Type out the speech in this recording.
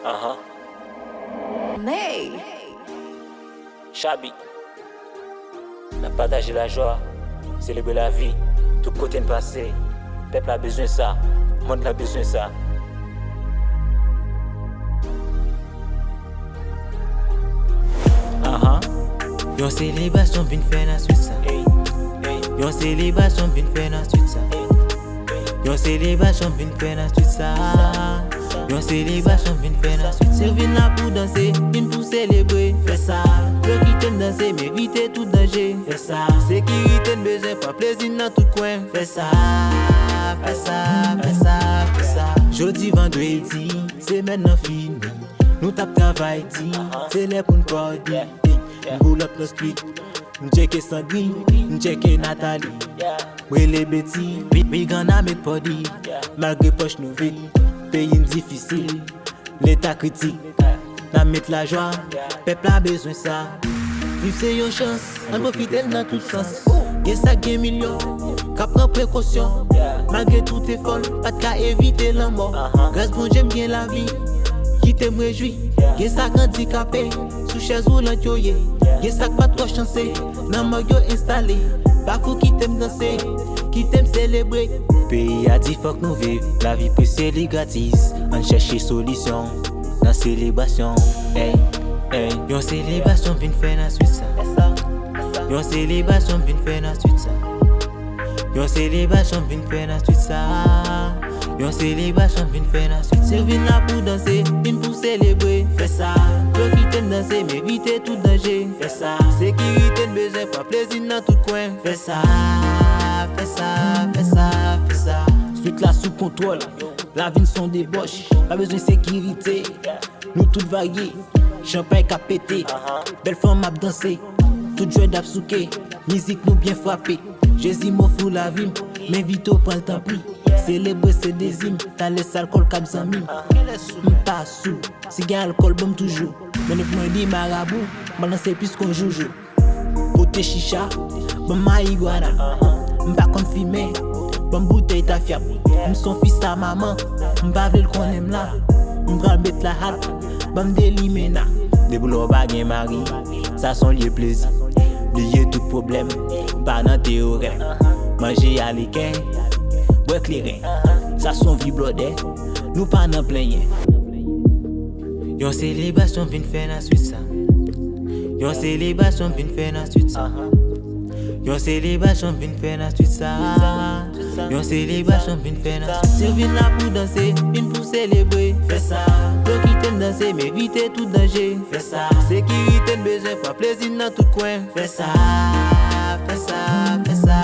Uh-huh. Mais Chabi. La partager la joie, célébrer la vie, tout côté de passé. Peuple a besoin de ça, monde a besoin de ça. Yon célébration vin fè nan suite sa. Hey, hey, Yon célébration vin fè nan suite sa. Yon célébration vin fè nan suite sa. Yon célébration vin fè nan suite sa. Vin la pou danser, vin pou célébrer. Fè sa. Yo ki ten danser, mais éviter tout danger. Fè sa. Sécurité besoin, pas plaisir dans tout coin. Fè sa. Fè sa, fè sa, fè sa. Jodi vendredi, c'est maintenant fini. Nous tap travail di, c'est les pour n'pardi. Pull up the street, m'checke Sandrine, m'checke Nathalie. Oui les bêtis, we gonna make party. Malgré poche nous vide, pays difficile, l'état critique. N'a mettre la joie, peuple a besoin ça. Vive c'est une chance, on profite dans tout sens. Gen ça gen million, qu'a prend précaution. Malgré tout est folle, pas de cas éviter la mort. Grâce bon j'aime bien la vie, qui t'aime réjoui. Gen ça handicapé, sous chaise roulante yo ye. Gen ça pas trop chancé, nan mort yo installé. Pas fou qui t'aime danser, qui t'aime célébrer. Pays a dit faut que nous vive, la vie peut c'est gratis. On cherche solution, dans célébration. Hey, hey, yon célébration vin fè nan suite sa. Yon célébration vin fè nan suite sa. Yon célébration vin fè nan suite sa. Yon célébration vin fè nan suite sa. Vin la pou danser, vin pou célébrer. Fè sa. Yo ki ten danser, mais éviter tout danger. Fè sa. Sécurité besoin, pas plaisir dans tout coin. Fè sa. Fè sa, fè sa, fè sa. Suite là sous contrôle, la vie sont débauche. Pas besoin de sécurité, nous tout variés. Champagne qu'a pété, belle femme a dansé. Tout joie d'absouké, musique nous bien frappé. Jésus m'a fou la vie, mais vite au prend le temps pris. Célébrer c'est des hymnes, t'as laissé alcool comme ça mime. M'pas sous, si gagne alcool bon toujours. Mais nous prenons des marabouts, maintenant c'est plus qu'on joue. Côté chicha, bon marijuana. M'pas qu'on fumer, bon bouteille ta fiable. M'son fils à maman, m'pas vle qu'on aime là. M'bral bet la hâte, bon m'delimena. Des boulots bagay mari, ça sont liés plaisir. Lié tout problème, pas dans théorème. Manger à l'équin, boire clairin. Ça sont vie blodé, nous pas dans plein. Yon célébration vin fè nan suite sa. Yon célébration vin fè nan suite sa. Yon célébration vin fè nan suite sa. Yon célébration vin fè nan suite sa. Vin la pou danser, vin pou célébrer. Fè sa. Yo ki ten danser, mais éviter tout danger. Fè sa. Sécurité besoin, pas plaisir dans tout coin. Fè sa. Fè sa, fè sa.